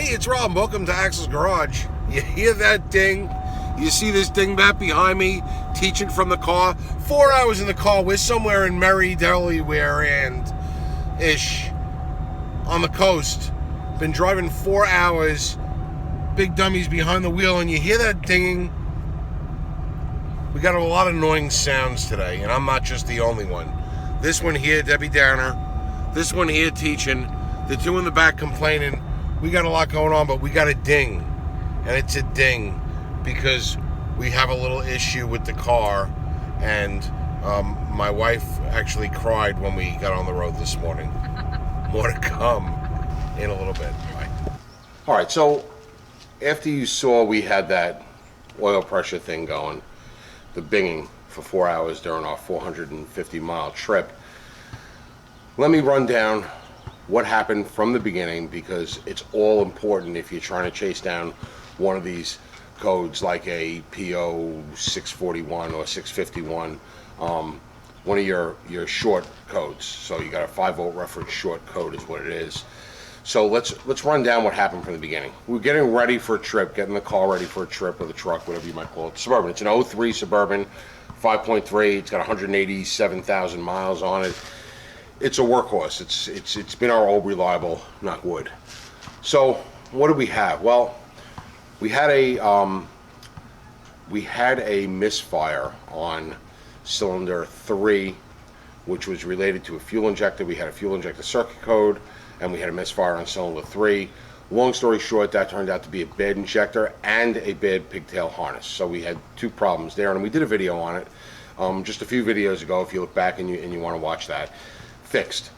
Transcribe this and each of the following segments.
Hey, it's Rob. Welcome to Axel's Garage. You hear that ding? You see this dingbat behind me, teaching from the car? 4 hours in the car. We're somewhere in Murray, Delaware, and ish on the coast. Been driving 4 hours. Big dummies behind the wheel, and you hear that dinging. We got a lot of annoying sounds today, and I'm not just the only one. This one here, Debbie Downer. This one here, teaching. The two in the back complaining. We got a lot going on, but we got a ding. And it's a ding because we have a little issue with the car. And my wife actually cried when we got on the road this morning. More to come in a little bit. Bye. All right, so after you saw we had that oil pressure thing going, the binging for 4 hours during our 450-mile trip, let me run down what happened from the beginning, because it's all important if you're trying to chase down one of these codes like a P0641 or 651, one of your short codes. So you got a 5-volt reference short code is what it is. So let's run down what happened from the beginning. We're getting ready for a trip, getting the car ready for a trip, or the truck, whatever you might call it. Suburban. It's an 03 Suburban, 5.3. It's got 187,000 miles on it. It's a workhorse. It's been our old reliable, knock wood. So what do we have? Well, we had a misfire on cylinder 3, which was related to a fuel injector. We had a fuel injector circuit code, and we had a misfire on cylinder 3. Long story short, that turned out to be a bad injector and a bad pigtail harness. So we had two problems there, and we did a video on it just a few videos ago. If you look back and you want to watch that. Fixed.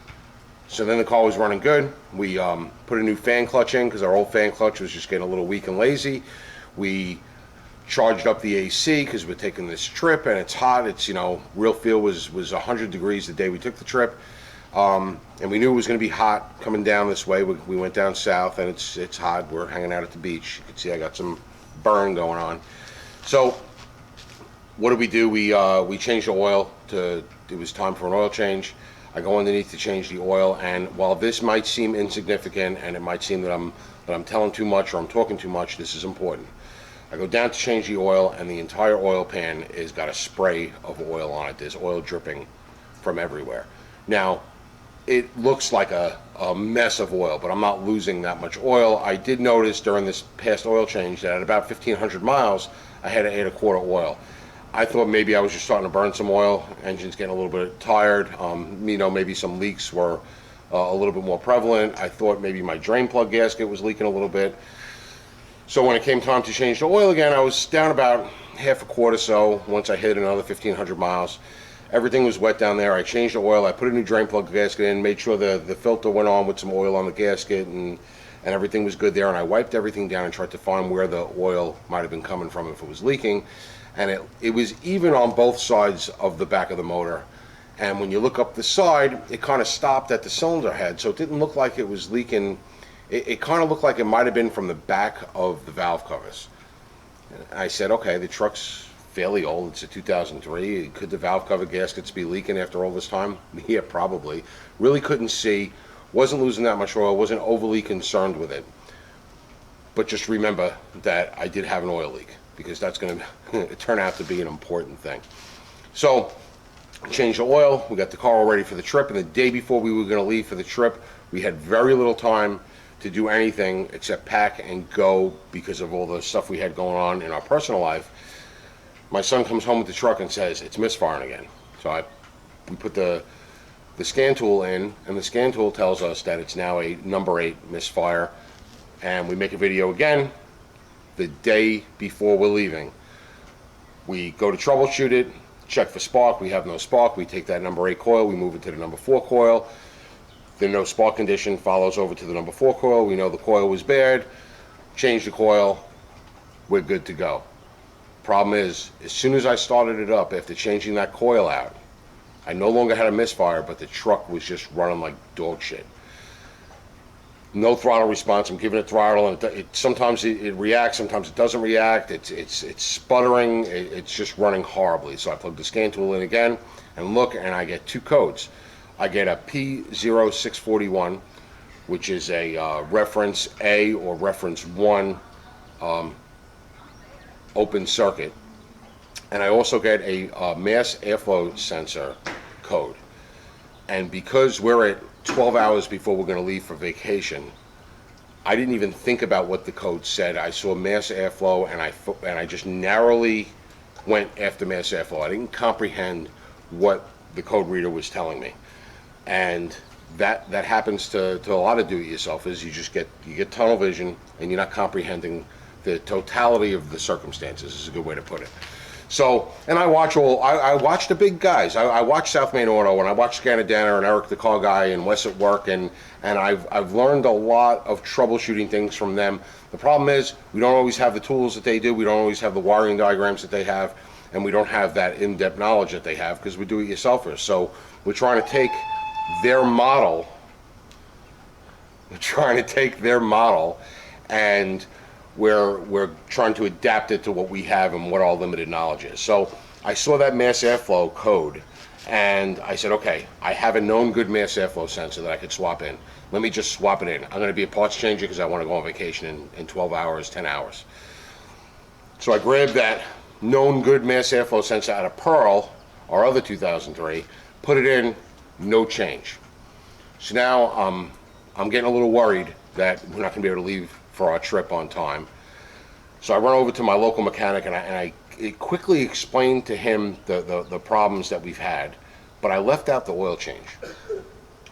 So then the car was running good. We put a new fan clutch in because our old fan clutch was just getting a little weak and lazy. We charged up the AC because we're taking this trip and it's hot. It's, real feel was 100 degrees the day we took the trip, and we knew it was going to be hot coming down this way. We went down south and it's hot. We're hanging out at the beach. You can see I got some burn going on. So what did we do? We changed the oil. It was time for an oil change. I go underneath to change the oil, and while this might seem insignificant and it might seem that I'm telling too much or I'm talking too much, this is important. I go down to change the oil, and the entire oil pan has got a spray of oil on it. There's oil dripping from everywhere. Now, it looks like a mess of oil, but I'm not losing that much oil. I did notice during this past oil change that at about 1,500 miles, I had to add a quart of oil. I thought maybe I was just starting to burn some oil. Engine's getting a little bit tired. Maybe some leaks were a little bit more prevalent. I thought maybe my drain plug gasket was leaking a little bit. So when it came time to change the oil again, I was down about half a quart or so. Once I hit another 1,500 miles, everything was wet down there. I changed the oil. I put a new drain plug gasket in, made sure the filter went on with some oil on the gasket, and everything was good there. And I wiped everything down and tried to find where the oil might have been coming from if it was leaking. And it was even on both sides of the back of the motor. And when you look up the side, it kind of stopped at the cylinder head, so it didn't look like it was leaking. It kind of looked like it might have been from the back of the valve covers. I said, okay, the truck's fairly old. It's a 2003. Could the valve cover gaskets be leaking after all this time? Yeah, probably. Really couldn't see. Wasn't losing that much oil. Wasn't overly concerned with it. But just remember that I did have an oil leak, because that's going to turn out to be an important thing. So, changed the oil. We got the car all ready for the trip, and the day before we were going to leave for the trip, we had very little time to do anything except pack and go because of all the stuff we had going on in our personal life. My son comes home with the truck and says, it's misfiring again. So we put the scan tool in, and the scan tool tells us that it's now a number 8 misfire, and we make a video again the day before we're leaving. We go to troubleshoot it, check for spark. We have no spark. We take that number 8 coil, we move it to the number 4 coil. The no spark condition follows over to the number 4 coil. We know the coil was bad. Change the coil. We're good to go. Problem is, as soon as I started it up after changing that coil out, I no longer had a misfire, but the truck was just running like dog shit. No throttle response. I'm giving it throttle, and sometimes it reacts, sometimes it doesn't react. It's sputtering. It's just running horribly. So I plug the scan tool in again and look, and I get two codes. I get a P0641, which is a reference A or reference 1 open circuit. And I also get a mass airflow sensor code. And because we're at 12 hours before we're going to leave for vacation, I didn't even think about what the code said. I saw mass airflow, and I just narrowly went after mass airflow. I didn't comprehend what the code reader was telling me. And that happens to a lot of do-it-yourselfers. You get tunnel vision, and you're not comprehending the totality of the circumstances, is a good way to put it. So, and I watch the big guys. I watch South Main Auto, and I watch Scanadana and Eric the Car Guy and Wes at Work, and I've learned a lot of troubleshooting things from them. The problem is we don't always have the tools that they do. We don't always have the wiring diagrams that they have, and we don't have that in-depth knowledge that they have because we do-it-yourselfers. So we're trying to take their model. And we're trying to adapt it to what we have and what our limited knowledge is. So I saw that mass airflow code, and I said, okay, I have a known good mass airflow sensor that I could swap in. Let me just swap it in. I'm going to be a parts changer because I want to go on vacation in 12 hours, 10 hours. So I grabbed that known good mass airflow sensor out of Pearl, our other 2003, put it in, no change. So now I'm getting a little worried that we're not going to be able to leave for our trip on time. So I run over to my local mechanic, and I quickly explained to him the problems that we've had, but I left out the oil change.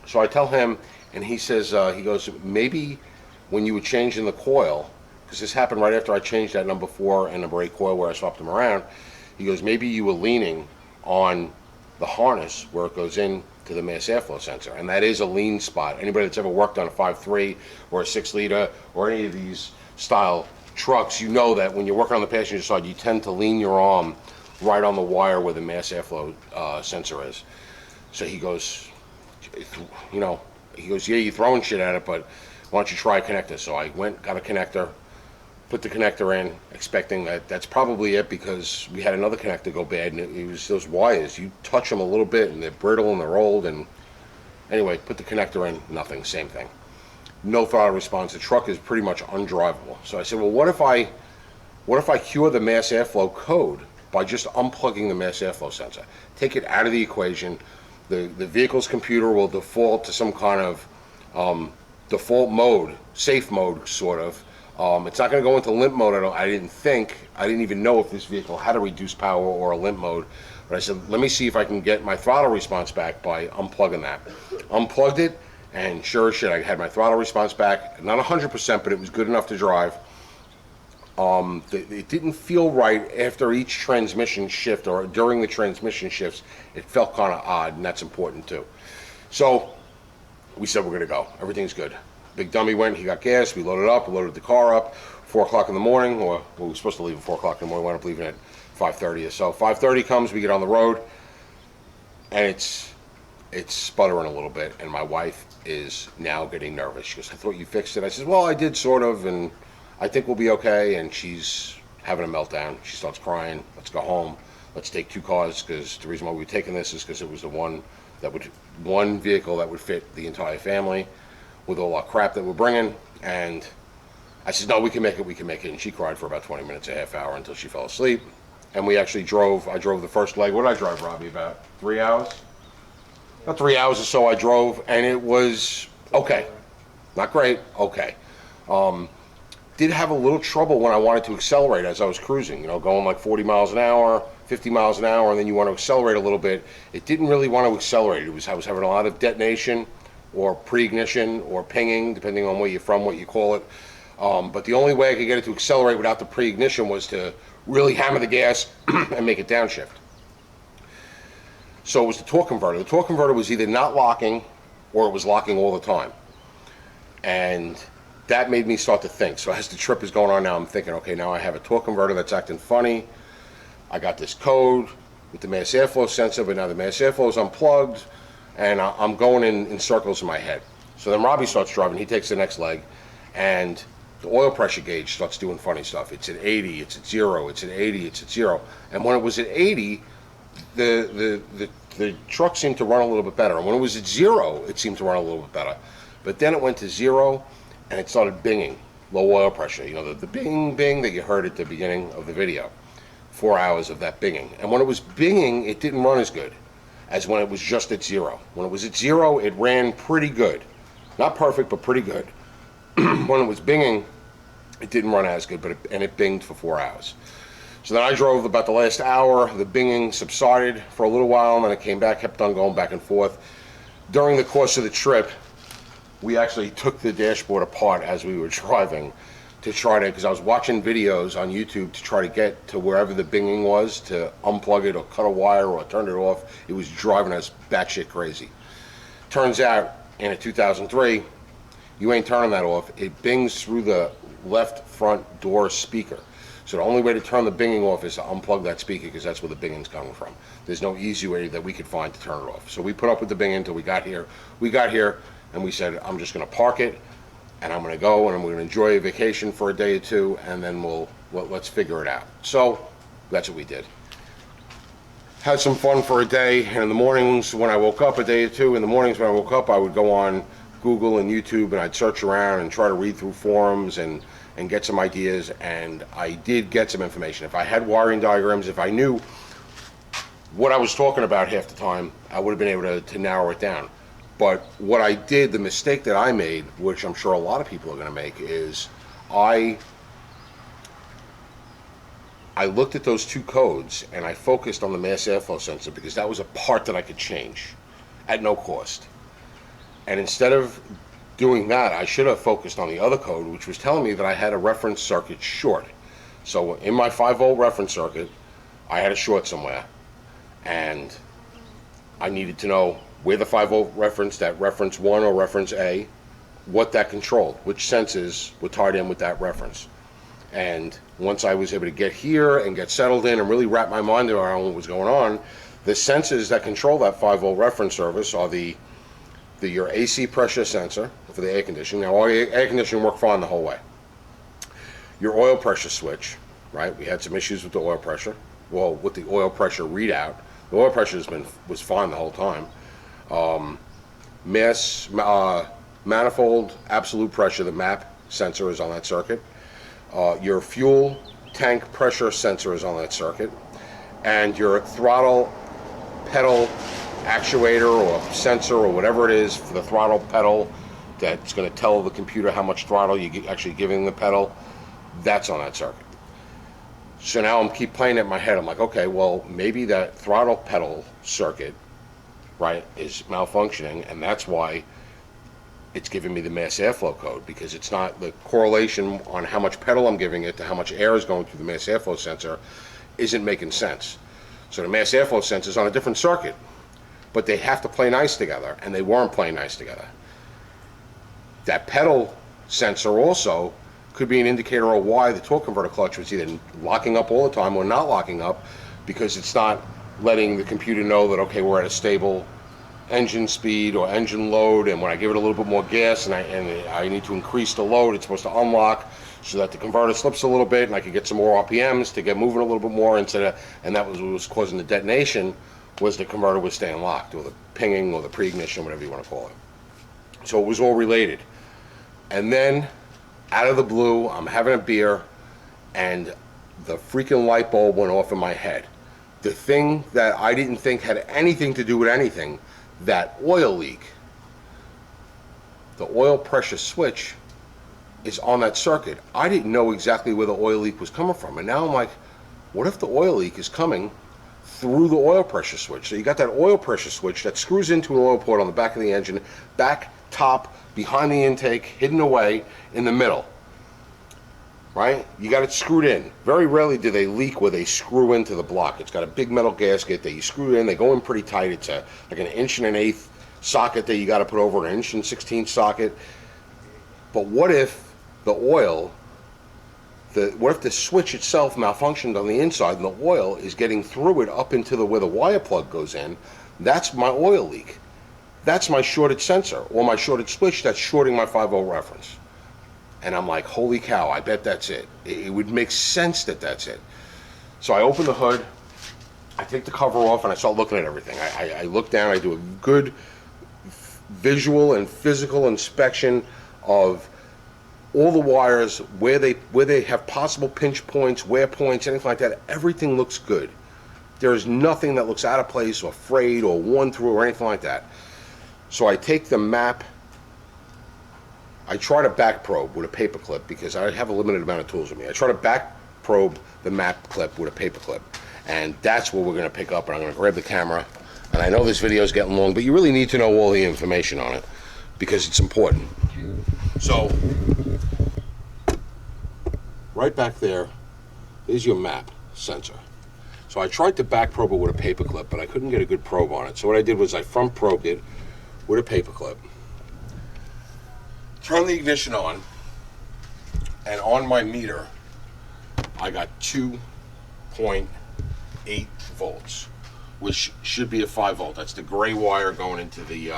So I tell him, and he says, he goes, maybe when you were changing the coil, because this happened right after I changed that number 4 and number 8 coil where I swapped them around, he goes, maybe you were leaning on the harness where it goes in to the mass airflow sensor, and that is a lean spot. Anybody that's ever worked on a 5.3 or a 6-liter or any of these style trucks, you know that when you're working on the passenger side, you tend to lean your arm right on the wire where the mass airflow sensor is. So he goes, yeah, you're throwing shit at it, but why don't you try a connector? So I went, got a connector, put the connector in, expecting that's probably it, because we had another connector go bad, and it was those wires. You touch them a little bit, and they're brittle and they're old. And anyway, put the connector in, nothing, same thing. No throttle response. The truck is pretty much undrivable. So I said, well, what if I cure the mass airflow code by just unplugging the mass airflow sensor? Take it out of the equation. The vehicle's computer will default to some kind of default mode, safe mode, sort of. It's not going to go into limp mode. I didn't even know if this vehicle had a reduced power or a limp mode. But I said, let me see if I can get my throttle response back by unplugging that. Unplugged it, and sure as shit, I had my throttle response back. Not 100%, but it was good enough to drive. It didn't feel right after each transmission shift, or during the transmission shifts. It felt kind of odd, and that's important too. So we said we're going to go. Everything's good. Big dummy went, he got gas, we loaded up, we loaded the car up, 4 o'clock in the morning, or we were supposed to leave at 4 o'clock in the morning, we wound up leaving at 5:30 or so. 5:30 comes, we get on the road, and it's sputtering a little bit, and my wife is now getting nervous. She goes, I thought you fixed it. I said, well, I did sort of, and I think we'll be okay. And she's having a meltdown. She starts crying. Let's go home. Let's take 2 cars, because the reason why we were taking this is because it was the one vehicle that would fit the entire family with all our crap that we're bringing. And I said, no, we can make it. And she cried for about 20 minutes, a half hour, until she fell asleep. And we actually I drove the first leg. What did I drive, Robbie? About 3 hours? About 3 hours or so I drove, and it was okay. Not great, okay. Did have a little trouble when I wanted to accelerate as I was cruising, going like 40 miles an hour, 50 miles an hour, and then you want to accelerate a little bit. It didn't really want to accelerate. I was having a lot of detonation, or pre-ignition, or pinging, depending on where you're from, what you call it. But the only way I could get it to accelerate without the pre-ignition was to really hammer the gas and make it downshift. So it was the torque converter. The torque converter was either not locking, or it was locking all the time. And that made me start to think. So as the trip is going on now, I'm thinking, okay, now I have a torque converter that's acting funny. I got this code with the mass airflow sensor, but now the mass airflow is unplugged, and I'm going in circles in my head. So then Robbie starts driving. He takes the next leg, and the oil pressure gauge starts doing funny stuff. It's at 80, it's at 0, it's at 80, it's at 0. And when it was at 80, the truck seemed to run a little bit better. And when it was at 0, it seemed to run a little bit better. But then it went to 0, and it started binging, low oil pressure. You know, the bing, bing that you heard at the beginning of the video. 4 hours of that binging. And when it was binging, it didn't run as good as when it was just at 0. When it was at 0, it ran pretty good. Not perfect, but pretty good. When it was binging, it didn't run as good, and it binged for 4 hours. So then I drove about the last hour. The binging subsided for a little while, and then it came back, kept on going back and forth. During the course of the trip, we actually took the dashboard apart as we were driving to try to, because I was watching videos on YouTube to try to get to wherever the binging was, to unplug it or cut a wire or turn it off. It was driving us batshit crazy. Turns out, in a 2003, you ain't turning that off. It bings through the left front door speaker. So the only way to turn the binging off is to unplug that speaker, because that's where the binging's coming from. There's no easy way that we could find to turn it off. So we put up with the binging until we got here. We got here and we said, I'm just going to park it, and I'm going to go and I'm going to enjoy a vacation for a day or two, and then let's figure it out. So that's what we did. Had some fun for a day, and in the mornings when I woke up, a day or two, in the mornings when I woke up, I would go on Google and YouTube, and I'd search around and try to read through forums and get some ideas, and I did get some information. If I had wiring diagrams, if I knew what I was talking about half the time, I would have been able to narrow it down. But what I did, the mistake that I made, which I'm sure a lot of people are going to make, is I looked at those two codes and I focused on the mass airflow sensor, because that was a part that I could change at no cost. And instead of doing that, I should have focused on the other code, which was telling me that I had a reference circuit short. So in my 5-volt reference circuit, I had a short somewhere, and I needed to know where the 5-volt reference, that reference 1 or reference A, what that controlled, which sensors were tied in with that reference. And once I was able to get here and get settled in and really wrap my mind around what was going on, the sensors that control that 5-volt reference service are your AC pressure sensor for the air conditioning. Now, all your air conditioning worked fine the whole way. Your oil pressure switch, right? We had some issues with the oil pressure. Well, with the oil pressure readout, the oil pressure was fine the whole time. Manifold absolute pressure, the MAP sensor, is on that circuit. Your fuel tank pressure sensor is on that circuit, and your throttle pedal actuator or sensor or whatever it is for the throttle pedal that's going to tell the computer how much throttle you're actually giving the pedal, that's on that circuit. So now I'm keep playing it in my head. I'm like, okay, well, maybe that throttle pedal circuit, right, is malfunctioning, and that's why it's giving me the mass airflow code, because it's not the correlation on how much pedal I'm giving it to how much air is going through the mass airflow sensor isn't making sense. So the mass airflow sensor is on a different circuit, but they have to play nice together, and they weren't playing nice together. That pedal sensor also could be an indicator of why the torque converter clutch was either locking up all the time or not locking up, because it's not letting the computer know that, okay, we're at a stable engine speed or engine load, and when I give it a little bit more gas and I need to increase the load, it's supposed to unlock so that the converter slips a little bit and I can get some more RPMs to get moving a little bit more and that was what was causing the detonation, was the converter was staying locked, or the pinging, or the pre-ignition, whatever you want to call it. So it was all related. And then, out of the blue, I'm having a beer, and the freaking light bulb went off in my head. The thing that I didn't think had anything to do with anything, that oil leak, the oil pressure switch is on that circuit. I didn't know exactly where the oil leak was coming from, and now I'm like, what if the oil leak is coming through the oil pressure switch? So you got that oil pressure switch that screws into an oil port on the back of the engine, back, top, behind the intake, hidden away in the middle, right? You got it screwed in. Very rarely do they leak where they screw into the block. It's got a big metal gasket that you screw in. They go in pretty tight. It's like an 1.1/8" socket that you got to put over an 1.16" socket. But what if the oil, what if the switch itself malfunctioned on the inside and the oil is getting through it up into where the wire plug goes in? That's my oil leak. That's my shorted sensor, or my shorted switch that's shorting my 5-volt reference. And I'm like, holy cow, I bet that's it. It would make sense that that's it. So I open the hood, I take the cover off, and I start looking at everything. I look down, I do a good visual and physical inspection of all the wires, where they have possible pinch points, wear points, anything like that. Everything looks good. There is nothing that looks out of place or frayed or worn through or anything like that. So I take the map, I try to back probe with a paper clip because I have a limited amount of tools with me. I try to back probe the map clip with a paper clip, and that's what we're going to pick up. And I'm going to grab the camera, and I know this video is getting long, but you really need to know all the information on it because it's important. So right back there is your map sensor. So I tried to back probe it with a paper clip, but I couldn't get a good probe on it. So what I did was I front probed it with a paper clip, turn the ignition on, and on my meter I got 2.8 volts, which should be a 5 volt. That's the gray wire going into the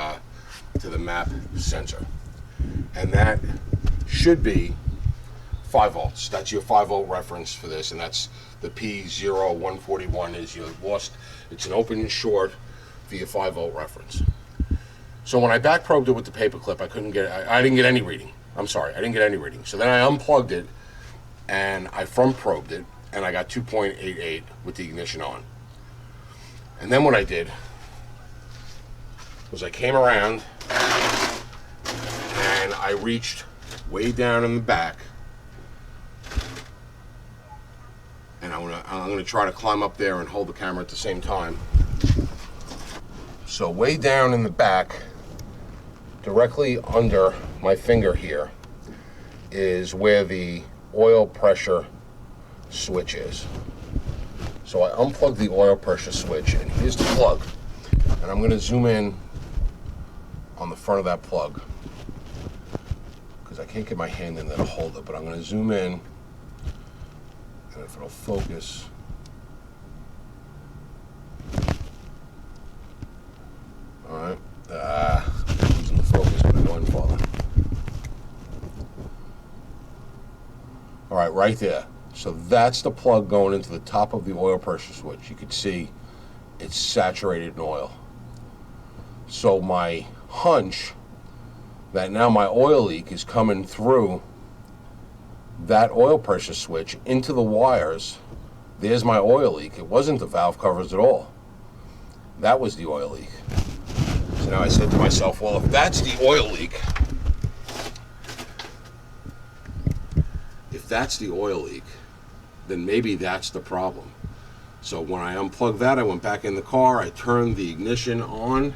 to the map sensor, and that should be 5 volts. That's your 5 volt reference for this, and that's the P0641 is your lost. It's an open and short for your 5 volt reference. So when I back probed it with the paper clip, I didn't get any reading. I'm sorry, I didn't get any reading. So then I unplugged it and I front probed it, and I got 2.88 with the ignition on. And then what I did was I came around and I reached way down in the back, and I'm gonna try to climb up there and hold the camera at the same time. So way down in the back, directly under my finger here, is where the oil pressure switch is. So I unplugged the oil pressure switch, and here's the plug. And I'm going to zoom in on the front of that plug because I can't get my hand in there to hold it, but I'm going to zoom in, and if it'll focus. All right. Losing the focus when I'm going farther. All right, right there. So that's the plug going into the top of the oil pressure switch. You can see it's saturated in oil. So my hunch that now my oil leak is coming through that oil pressure switch into the wires. There's my oil leak. It wasn't the valve covers at all. That was the oil leak. So now I said to myself, well, if that's the oil leak, then maybe that's the problem. So when I unplugged that, I went back in the car, I turned the ignition on,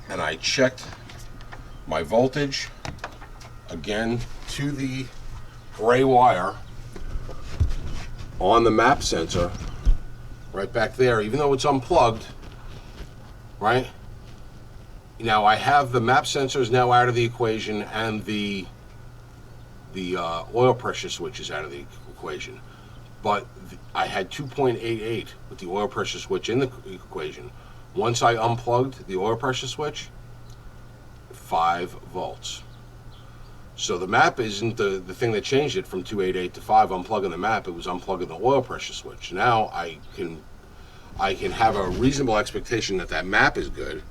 and I checked my voltage again to the gray wire on the map sensor right back there, even though it's unplugged, right? Now I have the map sensors now out of the equation, and the oil pressure switch is out of the equation. But I had 2.88 with the oil pressure switch in the equation. Once I unplugged the oil pressure switch, 5 volts. So the map isn't the thing that changed it from 288 to 5. Unplugging the map, it was unplugging the oil pressure switch. Now I can have a reasonable expectation that that map is good,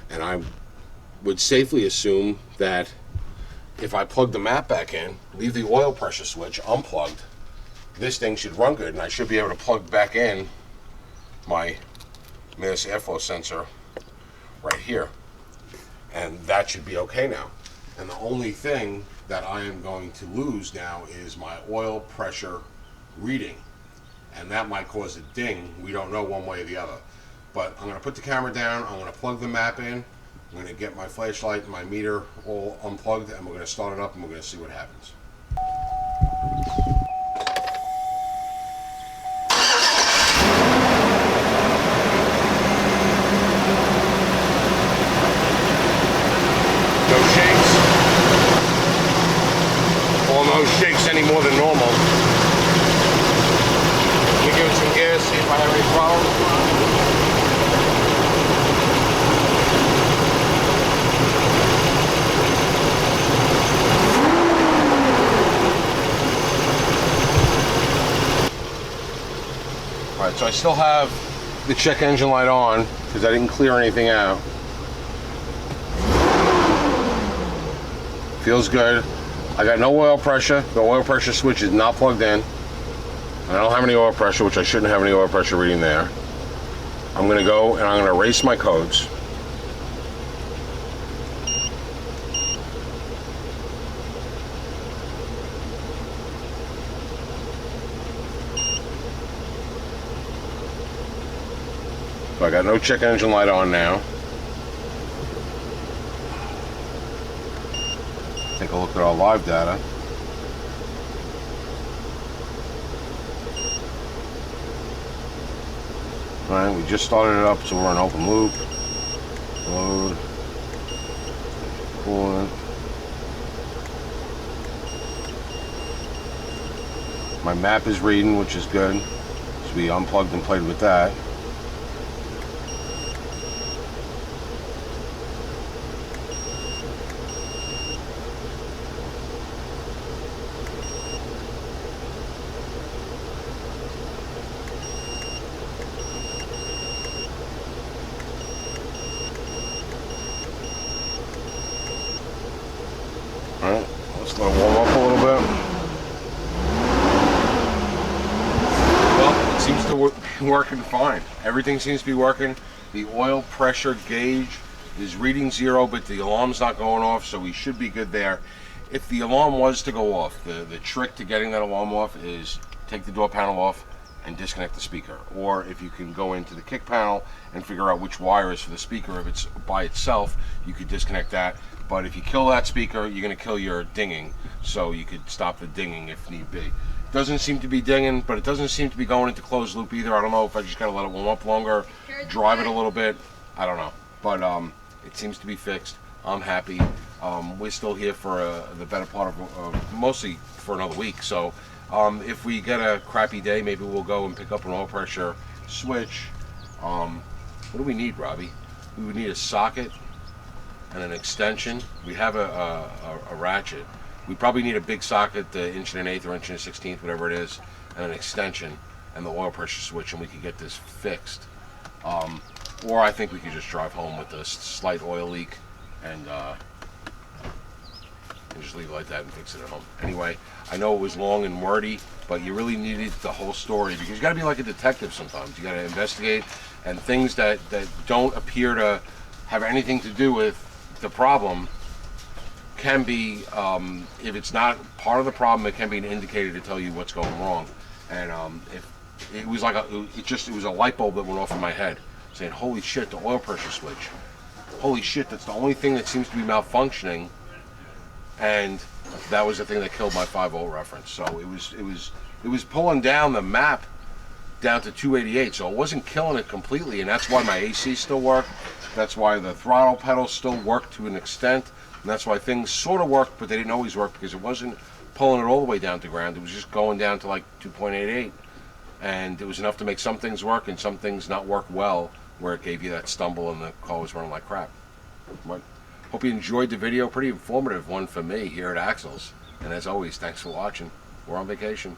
and I would safely assume that if I plug the map back in, leave the oil pressure switch unplugged, this thing should run good, and I should be able to plug back in my mass airflow sensor right here, and that should be okay now. And the only thing that I am going to lose now is my oil pressure reading, and that might cause a ding. We don't know one way or the other. But I'm going to put the camera down, I'm going to plug the map in, I'm going to get my flashlight and my meter all unplugged, and we're going to start it up and we're going to see what happens. No shakes. Well, no shakes any more than normal. Let me give it some gas, see if I have any problems. Alright, so I still have the check engine light on because I didn't clear anything out. Feels good. I got no oil pressure. The oil pressure switch is not plugged in. I don't have any oil pressure, which I shouldn't have any oil pressure reading there. I'm going to go and I'm going to erase my codes. So I got no check engine light on now. Take a look at our live data. Alright, we just started it up, so we're in open loop. Load. Coolant. My map is reading, which is good. So we unplugged and played with that. Alright, let's let it warm up a little bit. Well, it seems to be working fine. Everything seems to be working. The oil pressure gauge is reading 0, but the alarm's not going off, so we should be good there. If the alarm was to go off, the trick to getting that alarm off is take the door panel off and disconnect the speaker. Or if you can go into the kick panel and figure out which wire is for the speaker, if it's by itself, you could disconnect that. But if you kill that speaker, you're going to kill your dinging, so you could stop the dinging if need be. It doesn't seem to be dinging, but it doesn't seem to be going into closed loop either. I don't know if I just got to let it warm up longer, drive it a little bit. I don't know. But it seems to be fixed. I'm happy. We're still here for the better part of, mostly for another week. So if we get a crappy day, maybe we'll go and pick up an oil pressure switch. What do we need, Robbie? We would need a socket and an extension. We have a ratchet. We probably need a big socket, the 1 1/8 or 1 1/16, whatever it is, and an extension and the oil pressure switch, and we could get this fixed. Or I think we could just drive home with a slight oil leak and just leave it like that and fix it at home. Anyway, I know it was long and wordy, but you really needed the whole story, because you got to be like a detective sometimes. You got to investigate, and things that don't appear to have anything to do with the problem can be, if it's not part of the problem, it can be an indicator to tell you what's going wrong. And if it was like it was a light bulb that went off in my head, saying, "Holy shit, the oil pressure switch! Holy shit, that's the only thing that seems to be malfunctioning." And that was the thing that killed my 5-volt reference. So it was pulling down the map down to 288, so it wasn't killing it completely, and that's why my AC still worked. That's why the throttle pedal still worked to an extent, and that's why things sort of worked, but they didn't always work, because it wasn't pulling it all the way down to ground. It was just going down to like 2.88, and it was enough to make some things work and some things not work well, where it gave you that stumble and the car was running like crap. But hope you enjoyed the video. Pretty informative one for me here at Axles, and as always, thanks for watching. We're on vacation.